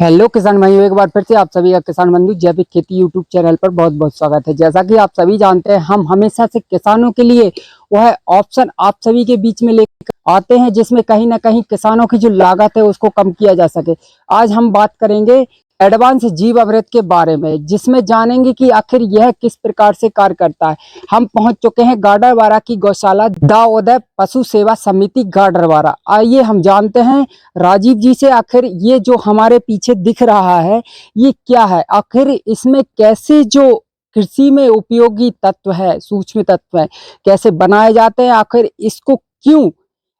Hello किसान भाइयों, एक बार फिर से आप सभी का किसान बंधु जैविक खेती यूट्यूब चैनल पर बहुत बहुत स्वागत है। जैसा कि आप सभी जानते हैं, हम हमेशा से किसानों के लिए वह ऑप्शन आप सभी के बीच में लेकर आते हैं जिसमें कहीं ना कहीं किसानों की जो लागत है उसको कम किया जा सके। आज हम बात करेंगे एडवांस जीवामृत के बारे में, जिसमें जानेंगे कि आखिर यह किस प्रकार से कार्य करता है। हम पहुंच चुके हैं गाडरवारा की गौशाला दाऊदय पशु सेवा समिति गाडरवारा। आइए हम जानते हैं राजीव जी से, आखिर ये जो हमारे पीछे दिख रहा है ये क्या है, आखिर इसमें कैसे जो कृषि में उपयोगी तत्व है, सूक्ष्म तत्व है, कैसे बनाए जाते हैं, आखिर इसको क्यों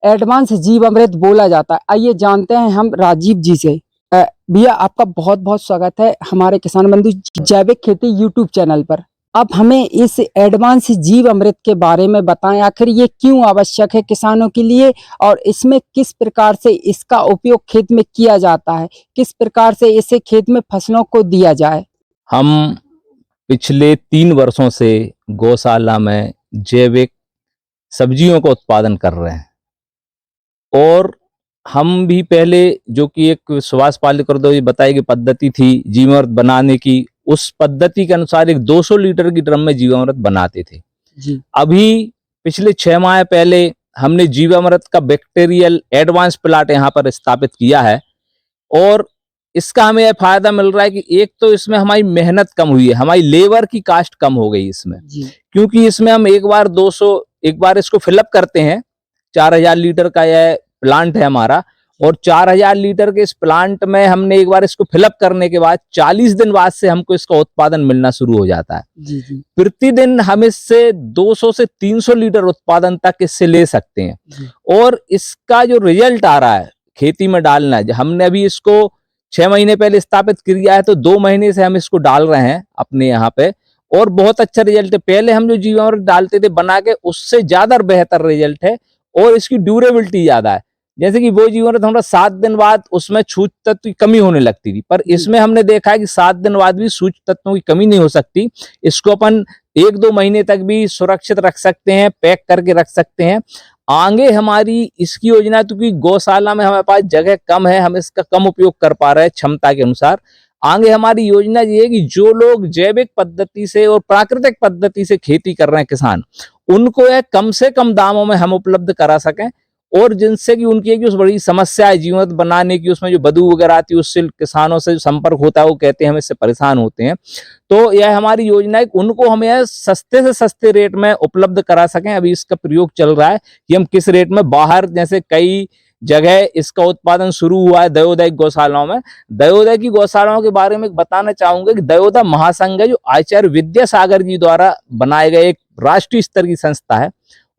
एडवांस जीवामृत बोला जाता है। आइए जानते हैं हम राजीव जी से। भैया आपका बहुत बहुत स्वागत है हमारे किसान बंधु जैविक खेती यूट्यूब चैनल पर। आप हमें इस एडवांस जीवामृत के बारे में बताएं, आखिर ये क्यों आवश्यक है किसानों के लिए और इसमें किस प्रकार से इसका उपयोग खेत में किया जाता है, किस प्रकार से इसे खेत में फसलों को दिया जाए। हम पिछले 3 वर्षों से गौशाला में जैविक सब्जियों का उत्पादन कर रहे हैं और हम भी पहले जो कि एक सुभाष पालेकर द्वारा बताई गई पद्धति थी जीवामृत बनाने की, उस पद्धति के अनुसार एक 200 लीटर की ड्रम में जीवामृत बनाते थे जी। अभी पिछले 6 माह पहले हमने जीवामृत का बैक्टीरियल एडवांस प्लांट यहाँ पर स्थापित किया है और इसका हमें यह फायदा मिल रहा है कि एक तो इसमें हमारी मेहनत कम हुई है, हमारी लेबर की कास्ट कम हो गई इसमें जी। क्योंकि इसमें हम एक बार इसको फिलअप करते हैं। 4000 लीटर का यह प्लांट है हमारा और 4000 लीटर के इस प्लांट में हमने एक बार इसको फिलअप करने के बाद 40 दिन बाद से हमको इसका उत्पादन मिलना शुरू हो जाता है जी जी। प्रतिदिन हम इससे 200 से 300 लीटर उत्पादन तक इससे ले सकते हैं और इसका जो रिजल्ट आ रहा है खेती में डालना है, हमने अभी इसको 6 महीने पहले स्थापित किया है तो 2 महीने से हम इसको डाल रहे हैं अपने यहाँ पे और बहुत अच्छा रिजल्ट है। पहले हम जो जीवामृत डालते थे बना के उससे ज्यादा बेहतर रिजल्ट है और इसकी ड्यूरेबिलिटी ज्यादा है। जैसे कि वो जीवामृत हमारा 7 दिन बाद उसमें सूक्ष्म तत्व की कमी होने लगती थी, पर इसमें हमने देखा है कि 7 दिन बाद भी सूक्ष्म तत्वों की कमी नहीं हो सकती। इसको अपन 1-2 महीने तक भी सुरक्षित रख सकते हैं, पैक करके रख सकते हैं। आगे हमारी इसकी योजना, क्योंकि गौशाला में हमारे पास जगह कम है, हम इसका कम उपयोग कर पा रहे हैं क्षमता के अनुसार। आगे हमारी योजना ये है कि जो लोग जैविक पद्धति से और प्राकृतिक पद्धति से खेती कर रहे हैं किसान, उनको यह कम से कम दामों में हम उपलब्ध करा सकें और जिनसे कि उनकी एक जो बड़ी समस्या है जीवामृत बनाने की, उसमें जो बदबू वगैरह आती है उससे किसानों से संपर्क होता है, वो कहते हैं हम इससे परेशान होते हैं। तो यह हमारी योजना है, उनको हम यह सस्ते से सस्ते रेट में उपलब्ध करा सकें। अभी इसका प्रयोग चल रहा है कि हम किस रेट में, बाहर जैसे कई जगह इसका उत्पादन शुरू हुआ है दयोदय गौशालाओं में। दयोदय की गौशालाओं के बारे में बताना चाहूंगा कि दयोदय महासंघ है जो आचार्य विद्यासागर जी द्वारा बनाए गए एक राष्ट्रीय स्तर की संस्था है।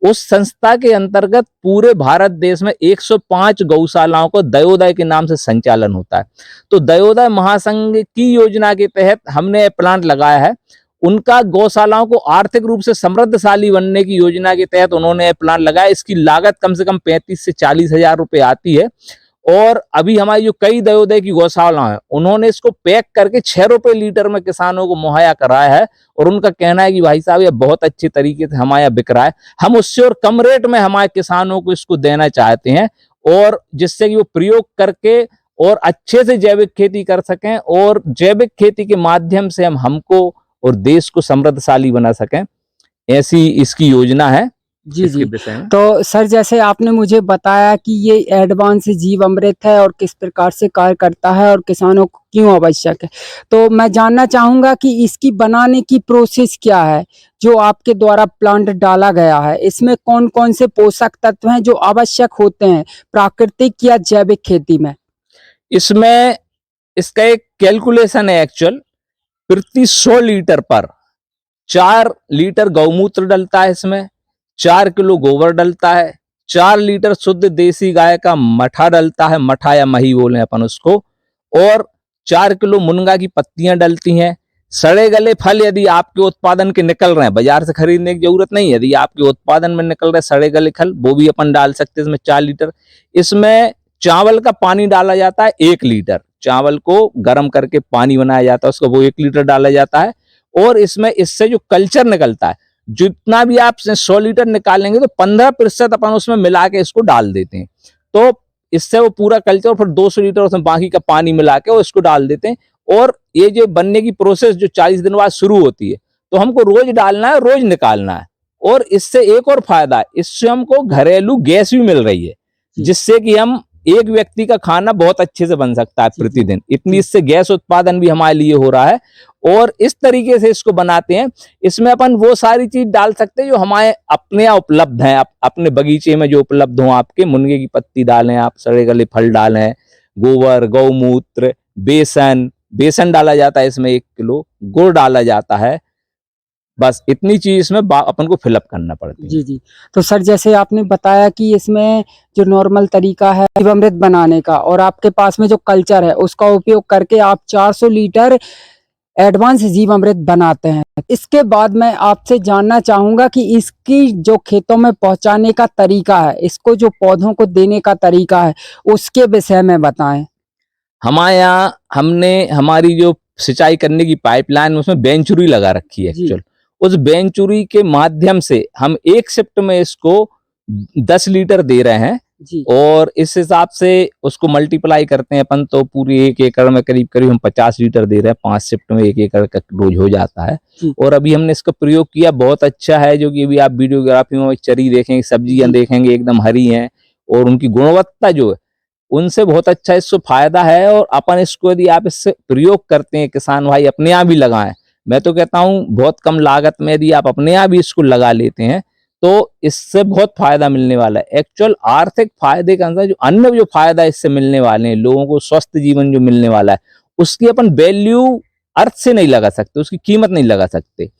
उस संस्था के अंतर्गत पूरे भारत देश में 105 गौशालाओं को दयोदय के नाम से संचालन होता है। तो दयोदय महासंघ की योजना के तहत हमने प्लांट लगाया है। उनका गौशालाओं को आर्थिक रूप से समृद्धशाली बनने की योजना के तहत उन्होंने प्लांट लगाया। इसकी लागत कम से कम 35 से 40 हजार रुपए आती है और अभी हमारी जो कई दयोदय की गौशाला है उन्होंने इसको पैक करके 6 रुपए लीटर में किसानों को मुहैया कराया है और उनका कहना है कि भाई साहब ये बहुत अच्छे तरीके से हमारे यहाँ बिक रहा है, हम उससे और कम रेट में हमारे किसानों को इसको देना चाहते हैं और जिससे कि वो प्रयोग करके और अच्छे से जैविक खेती कर सकें और जैविक खेती के माध्यम से हम हमको और देश को समृद्धशाली बना सकें। ऐसी इसकी योजना है जी जी। तो सर, जैसे आपने मुझे बताया कि ये एडवांस जीवामृत है और किस प्रकार से कार्य करता है और किसानों को क्यों आवश्यक है, तो मैं जानना चाहूंगा कि इसकी बनाने की प्रोसेस क्या है जो आपके द्वारा प्लांट डाला गया है। इसमें कौन कौन से पोषक तत्व हैं जो आवश्यक होते हैं प्राकृतिक या जैविक खेती में। इसमें इसका एक कैलकुलेशन है एक्चुअल, प्रति 100 लीटर पर 4 लीटर गौमूत्र डलता है, इसमें 4 किलो गोबर डलता है, 4 लीटर शुद्ध देसी गाय का मठा डलता है, मठा या मही बोले अपन उसको, और 4 किलो मुनगा की पत्तियां डलती हैं। सड़े गले फल यदि आपके उत्पादन के निकल रहे हैं, बाजार से खरीदने की जरूरत नहीं, यदि आपके उत्पादन में निकल रहे सड़े गले फल वो भी अपन डाल सकते हैं इसमें 4 लीटर। इसमें चावल का पानी डाला जाता है 1 लीटर, चावल को गर्म करके पानी बनाया जाता है उसको, वो 1 लीटर डाला जाता है। और इसमें इससे जो कल्चर निकलता है, जितना भी आप 100 लीटर निकालेंगे तो 15% अपन उसमें मिला के इसको डाल देते हैं। तो इससे वो पूरा कल्चर, फिर 200 लीटर उसमें बाकी का पानी मिला के और इसको डाल देते हैं। और ये जो बनने की प्रोसेस जो 40 दिन बाद शुरू होती है, तो हमको रोज डालना है, रोज निकालना है। और इससे एक और फायदा है, इससे हमको घरेलू गैस भी मिल रही है, जिससे कि हम एक व्यक्ति का खाना बहुत अच्छे से बन सकता है प्रतिदिन। इतनी इससे गैस उत्पादन भी हमारे लिए हो रहा है। और इस तरीके से इसको बनाते हैं, इसमें अपन वो सारी चीज डाल सकते हैं जो हमारे अपने यहाँ उपलब्ध हैं, अपने बगीचे में जो उपलब्ध हो। आपके मुनगे की पत्ती डालें, आप सड़े गले फल डालें, गोबर, गौमूत्र, बेसन डाला जाता है इसमें 1 किलो, गुड़ डाला जाता है। बस इतनी चीज इसमें अपन को फिलअप करना पड़ती है। जी जी। तो सर जैसे आपने बताया कि इसमें जो नॉर्मल तरीका है जीवामृत बनाने का, और आपके पास में जो कल्चर है उसका उपयोग करके आप 400 लीटर एडवांस जीवामृत बनाते हैं। इसके बाद मैं आपसे जानना चाहूंगा कि इसकी जो खेतों में पहुंचाने का तरीका है, इसको जो पौधों को देने का तरीका है, उसके विषय में बताएं। हमारे यहाँ हमने हमारी जो सिंचाई करने की पाइपलाइन उसमें बेंचुरी लगा रखी है एक्चुअल। उस बेंचुरी के माध्यम से हम एक शिफ्ट में इसको 10 लीटर दे रहे हैं जी। और इस हिसाब से उसको मल्टीप्लाई करते हैं अपन, तो पूरी 1 एकड़ में करीब करीब हम 50 लीटर दे रहे हैं। 5 शिफ्ट में 1 एकड़ का रोज हो जाता है। और अभी हमने इसका प्रयोग किया, बहुत अच्छा है। जो कि अभी आप वीडियोग्राफी में चरी देखेंगे, सब्जियां देखेंगे एकदम हरी हैं, और उनकी गुणवत्ता जो है उनसे बहुत अच्छा इसको फायदा है। और अपन इसको यदि आप इससे प्रयोग करते हैं, किसान भाई अपने यहाँ भी लगाएं। मैं तो कहता हूँ बहुत कम लागत में यदि आप अपने यहाँ भी इसको लगा लेते हैं तो इससे बहुत फायदा मिलने वाला है। एक्चुअल आर्थिक फायदे के अंदर जो अन्य जो फायदा इससे मिलने वाले हैं, लोगों को स्वस्थ जीवन जो मिलने वाला है, उसकी अपन वैल्यू अर्थ से नहीं लगा सकते, उसकी कीमत नहीं लगा सकते।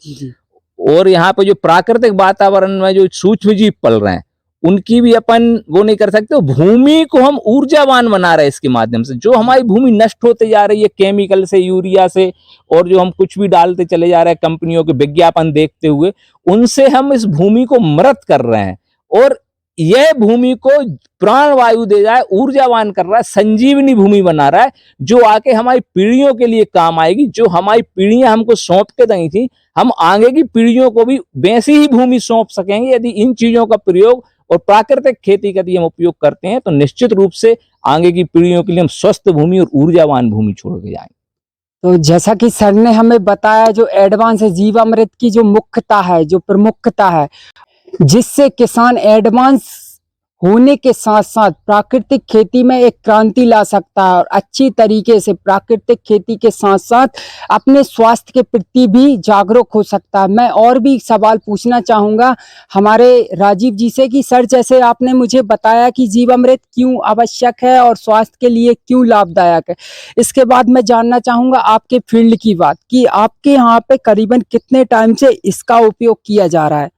और यहाँ पे जो प्राकृतिक वातावरण में जो सूक्ष्म जीव पल रहे हैं, उनकी भी अपन वो नहीं कर सकते। भूमि को हम ऊर्जावान बना रहे हैं इसके माध्यम से। जो हमारी भूमि नष्ट होते जा रही है केमिकल से, यूरिया से, और जो हम कुछ भी डालते चले जा रहे हैं कंपनियों के विज्ञापन देखते हुए, उनसे हम इस भूमि को मृत कर रहे हैं। और यह भूमि को प्राण वायु दे जाए, ऊर्जावान कर रहा है, संजीवनी भूमि बना रहा है, जो आके हमारी पीढ़ियों के लिए काम आएगी। जो हमारी पीढ़ियां हमको सौंप के दी थी, हम आगे की पीढ़ियों को भी वैसी ही भूमि सौंप सकेंगे यदि इन चीजों का प्रयोग और प्राकृतिक खेती का यदि हम उपयोग करते हैं। तो निश्चित रूप से आगे की पीढ़ियों के लिए हम स्वस्थ भूमि और ऊर्जावान भूमि छोड़ के जाएंगे। तो जैसा कि सर ने हमें बताया, जो एडवांस जीवामृत की जो मुख्यता है, जो प्रमुखता है, जिससे किसान एडवांस होने के साथ साथ प्राकृतिक खेती में एक क्रांति ला सकता है, और अच्छी तरीके से प्राकृतिक खेती के साथ साथ अपने स्वास्थ्य के प्रति भी जागरूक हो सकता है। मैं और भी सवाल पूछना चाहूँगा हमारे राजीव जी से कि सर जैसे आपने मुझे बताया कि जीवामृत क्यों आवश्यक है और स्वास्थ्य के लिए क्यों लाभदायक है, इसके बाद मैं जानना चाहूँगा आपके फील्ड की बात, कि आपके यहाँ पे करीबन कितने टाइम से इसका उपयोग किया जा रहा है।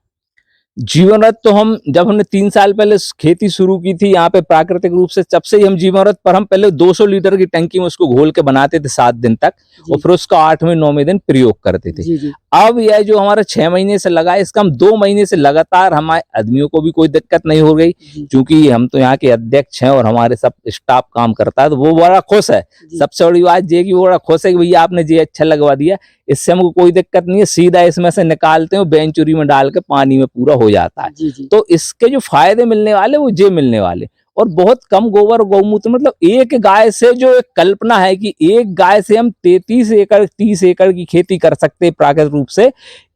जीवामृत तो हम जब हमने 3 साल पहले खेती शुरू की थी यहाँ पे प्राकृतिक रूप से, तब से ही हम जीवामृत पर हम पहले 200 लीटर की टंकी में उसको घोल के बनाते थे 7 दिन तक, और फिर उसका 8वें 9वें दिन प्रयोग करते थे। अब यह जो हमारा 6 महीने से लगा है, इसका हम 2 महीने से लगातार, हमारे आदमियों को भी कोई दिक्कत नहीं हो गई, क्योंकि हम तो यहाँ के अध्यक्ष हैं और हमारे सब स्टाफ काम करता है, तो वो बड़ा खुश है। सबसे बड़ी बात ये कि वो बड़ा खुश है कि भैया आपने ये अच्छा लगवा दिया, इससे हमको कोई दिक्कत नहीं है, सीधा इसमें से निकालते हैं, बेंचुरी में डाल के पानी में पूरा हो जाता है। तो इसके जो फायदे मिलने वाले वो ये मिलने वाले, और बहुत कम गोबर गौमूत्र, मतलब एक गाय से जो एक कल्पना है कि एक गाय से हम 33 एकड़ 30 एकड़ की खेती कर सकते हैं प्राकृतिक रूप से,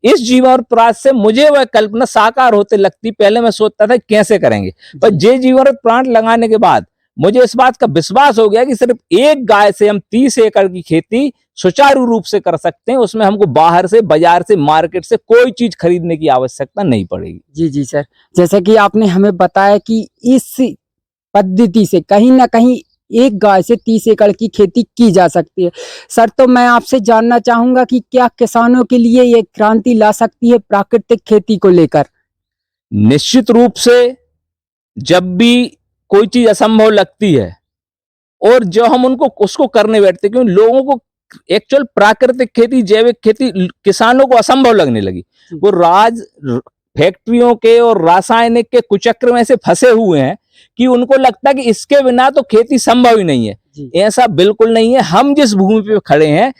इस जीवामृत प्लांट से मुझे वह कल्पना साकार होते लगती। पहले मैं सोचता था कैसे करेंगे, पर ये जीवामृत प्लांट लगाने के बाद मुझे इस बात का विश्वास हो गया कि सिर्फ एक गाय से हम 30 एकड़ की खेती सुचारू रूप से कर सकते हैं। उसमें हमको बाहर से, बाजार से, मार्केट से कोई चीज खरीदने की आवश्यकता नहीं पड़ेगी। जी जी सर, जैसे कि आपने हमें बताया कि इस पद्धति से कहीं ना कहीं एक गाय से 30 एकड़ की खेती की जा सकती है। सर तो मैं आपसे जानना चाहूंगा कि क्या किसानों के लिए ये क्रांति ला सकती है प्राकृतिक खेती को लेकर। निश्चित रूप से जब भी कोई चीज असंभव लगती है और जो हम उनको उसको करने बैठते, क्योंकि लोगों को एक्चुअल प्राकृतिक खेती, जैविक खेती किसानों को असंभव लगने लगी। वो फैक्ट्रियों के और रासायनिक के कुचक्र में से फंसे हुए हैं कि उनको लगता है कि इसके बिना तो खेती संभव ही नहीं है। ऐसा बिल्कुल नहीं है। हम जिस भूमि पे खड़े हैं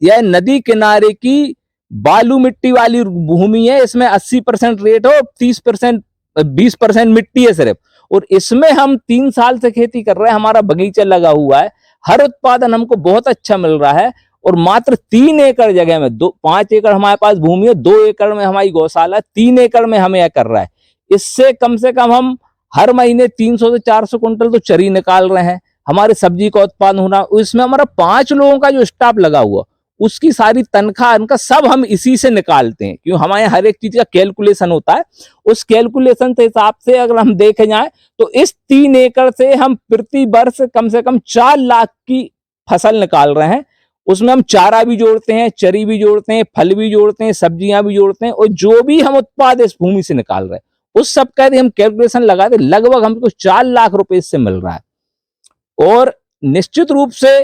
यह नदी किनारे की बालू मिट्टी वाली भूमि है। इसमें 80% रेत हो, 30% 20% मिट्टी है सिर्फ, और इसमें हम 3 साल से खेती कर रहे हैं, हमारा बगीचा लगा हुआ है, हर उत्पादन हमको बहुत अच्छा मिल रहा है। और मात्र 3 एकड़ जगह में 5 एकड़ हमारे पास भूमि है, 2 एकड़ में हमारी गौशाला, 3 एकड़ में हमें यह कर रहा है। इससे कम से कम हम हर महीने 300 से 400 कुंटल तो चरी निकाल रहे हैं, हमारे सब्जी का उत्पादन हो रहा है। इसमें हमारा 5 लोगों का जो स्टाफ लगा हुआ, उसकी सारी तनख्वाह इनका सब हम इसी से निकालते हैं, क्यों हमारे यहाँ हर एक चीज का कैलकुलेशन होता है। उस कैलकुलेशन के हिसाब से अगर हम देखे जाए तो इस 3 एकड़ से हम प्रति वर्ष कम से कम 4 लाख की फसल निकाल रहे हैं। उसमें हम चारा भी जोड़ते हैं, चरी भी जोड़ते हैं, फल भी जोड़ते हैं, सब्जियां भी जोड़ते हैं, और जो भी हम उत्पाद इस भूमि से निकाल रहे हैं उस सब का यदि हम कैलकुलेशन लगा दे, लगभग हमको 4 लाख रुपए इससे मिल रहा है। और निश्चित रूप से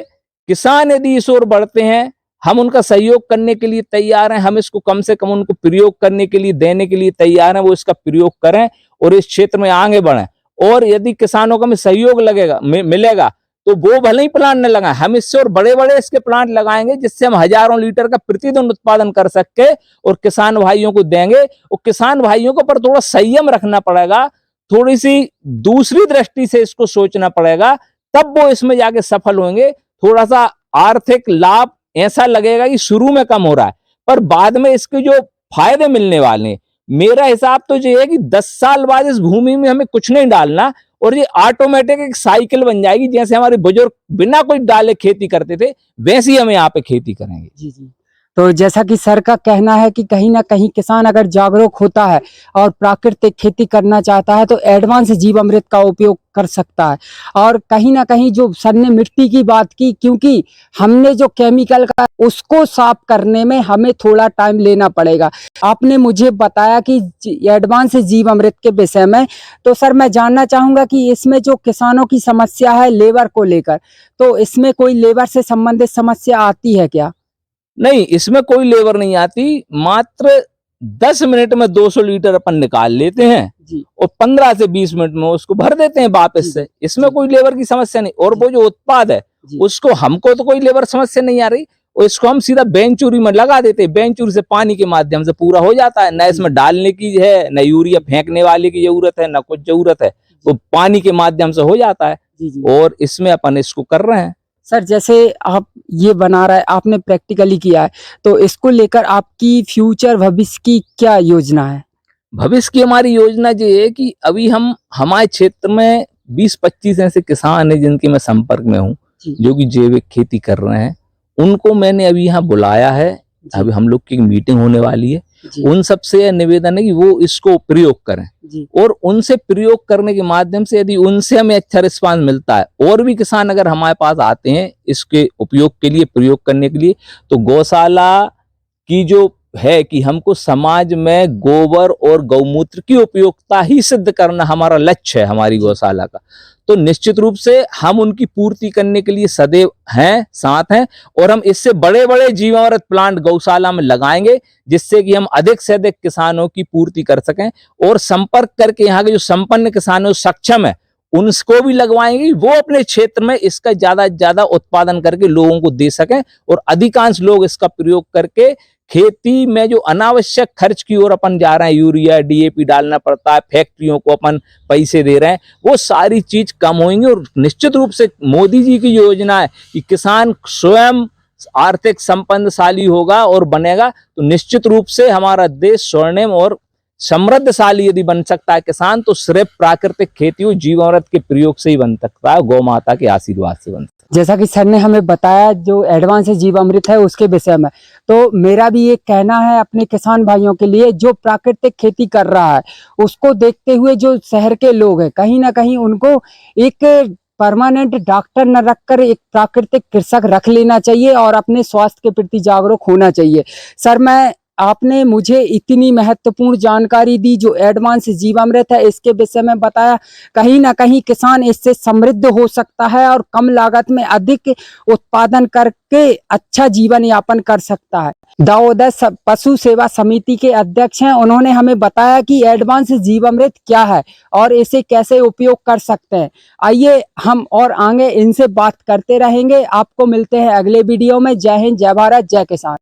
किसान यदि इस ओर बढ़ते हैं, हम उनका सहयोग करने के लिए तैयार हैं, हम इसको कम से कम उनको प्रयोग करने के लिए, देने के लिए तैयार हैं, वो इसका प्रयोग करें और इस क्षेत्र में आगे बढ़ें। और यदि किसानों का हमें सहयोग लगेगा मिलेगा तो वो भले ही प्लांट न लगाएं, हम इससे और बड़े बड़े इसके प्लांट लगाएंगे, जिससे हम हजारों लीटर का प्रतिदिन उत्पादन कर सके और किसान भाइयों को देंगे। और किसान भाइयों को पर थोड़ा संयम रखना पड़ेगा, थोड़ी सी दूसरी दृष्टि से इसको सोचना पड़ेगा, तब वो इसमें जाके सफल होंगे। थोड़ा सा आर्थिक लाभ ऐसा लगेगा कि शुरू में कम हो रहा है, पर बाद में इसके जो फायदे मिलने वाले हैं, मेरा हिसाब तो ये है कि 10 साल बाद इस भूमि में हमें कुछ नहीं डालना और ये ऑटोमेटिक एक साइकिल बन जाएगी। जैसे हमारे बुजुर्ग बिना कोई डाले खेती करते थे, वैसी हम यहाँ पे खेती करेंगे। जी जी। तो जैसा कि सर का कहना है कि कहीं ना कहीं किसान अगर जागरूक होता है और प्राकृतिक खेती करना चाहता है तो एडवांस जीवामृत का उपयोग कर सकता है। और कहीं ना कहीं जो सर ने मिट्टी की बात की, क्योंकि हमने जो केमिकल का उसको साफ करने में हमें थोड़ा टाइम लेना पड़ेगा। आपने मुझे बताया कि एडवांस जीवामृत के विषय में, तो सर मैं जानना चाहूंगा कि इसमें जो किसानों की समस्या है लेबर को लेकर, तो इसमें कोई लेबर से संबंधित समस्या आती है क्या? नहीं, इसमें कोई लेबर नहीं आती, मात्र 10 मिनट में 200 लीटर अपन निकाल लेते हैं जी और 15 से 20 मिनट में उसको भर देते हैं वापस से। इसमें कोई लेबर की समस्या नहीं। और वो जो उत्पाद है उसको हमको तो कोई लेबर समस्या नहीं आ रही, और इसको हम सीधा बेंचूरी में लगा देते हैं, बेंचूरी से पानी के माध्यम से पूरा हो जाता है। न इसमें डालने की है, न यूरिया फेंकने वाले की जरूरत है, न कुछ जरूरत है, वो पानी के माध्यम से हो जाता है। और इसमें अपन इसको कर रहे हैं। सर जैसे आप ये बना रहा है, आपने प्रैक्टिकली किया है, तो इसको लेकर आपकी फ्यूचर भविष्य की क्या योजना है? भविष्य की हमारी योजना ये है कि अभी हम हमारे क्षेत्र में 20-25 ऐसे किसान हैं जिनके मैं संपर्क में हूँ, जो कि जैविक खेती कर रहे हैं। उनको मैंने अभी यहाँ बुलाया है, अभी हम लोग की मीटिंग होने वाली है। उन सबसे निवेदन है कि वो इसको प्रयोग करें, और उनसे प्रयोग करने के माध्यम से यदि उनसे हमें अच्छा रिस्पांस मिलता है, और भी किसान अगर हमारे पास आते हैं इसके उपयोग के लिए, प्रयोग करने के लिए, तो गौशाला की जो है कि हमको समाज में गोबर और गौमूत्र की उपयोगिता ही सिद्ध करना हमारा लक्ष्य है हमारी गौशाला का। तो निश्चित रूप से हम उनकी पूर्ति करने के लिए सदैव हैं, साथ हैं, और हम इससे बड़े बड़े जीवामृत प्लांट गौशाला में लगाएंगे, जिससे कि हम अधिक से अधिक किसानों की पूर्ति कर सकें। और संपर्क करके यहाँ के जो संपन्न किसान सक्षम है उनको भी लगवाएंगे, वो अपने क्षेत्र में इसका ज्यादा से ज्यादा उत्पादन करके लोगों को दे सकें, और अधिकांश लोग इसका प्रयोग करके खेती में जो अनावश्यक खर्च की ओर अपन जा रहे हैं, यूरिया DAP डालना पड़ता है, फैक्ट्रियों को अपन पैसे दे रहे हैं, वो सारी चीज कम होंगी। और निश्चित रूप से मोदी जी की योजना है कि किसान स्वयं आर्थिक संपन्नशाली होगा और बनेगा, तो निश्चित रूप से हमारा देश स्वर्णिम और समृद्धशाली यदि बन सकता है किसान, तो सिर्फ प्राकृतिक खेती और जीवामृत के प्रयोग से ही बन सकता है, गौ माता के आशीर्वाद से बन सकता है। जैसा कि सर ने हमें बताया जो एडवांस जीवामृत है उसके विषय में, तो मेरा भी एक कहना है अपने किसान भाइयों के लिए, जो प्राकृतिक खेती कर रहा है उसको देखते हुए जो शहर के लोग हैं, कहीं ना कहीं उनको एक परमानेंट डॉक्टर न रखकर एक प्राकृतिक कृषक रख लेना चाहिए और अपने स्वास्थ्य के प्रति जागरूक होना चाहिए। सर आपने मुझे इतनी महत्वपूर्ण जानकारी दी, जो एडवांस जीवामृत है इसके विषय में बताया, कहीं ना कहीं किसान इससे समृद्ध हो सकता है और कम लागत में अधिक उत्पादन करके अच्छा जीवन यापन कर सकता है। दाऊद पशु सेवा समिति के अध्यक्ष हैं, उन्होंने हमें बताया कि एडवांस जीवामृत क्या है और इसे कैसे उपयोग कर सकते हैं। आइए हम और आगे इनसे बात करते रहेंगे। आपको मिलते हैं अगले वीडियो में। जय हिंद, जय भारत, जय किसान।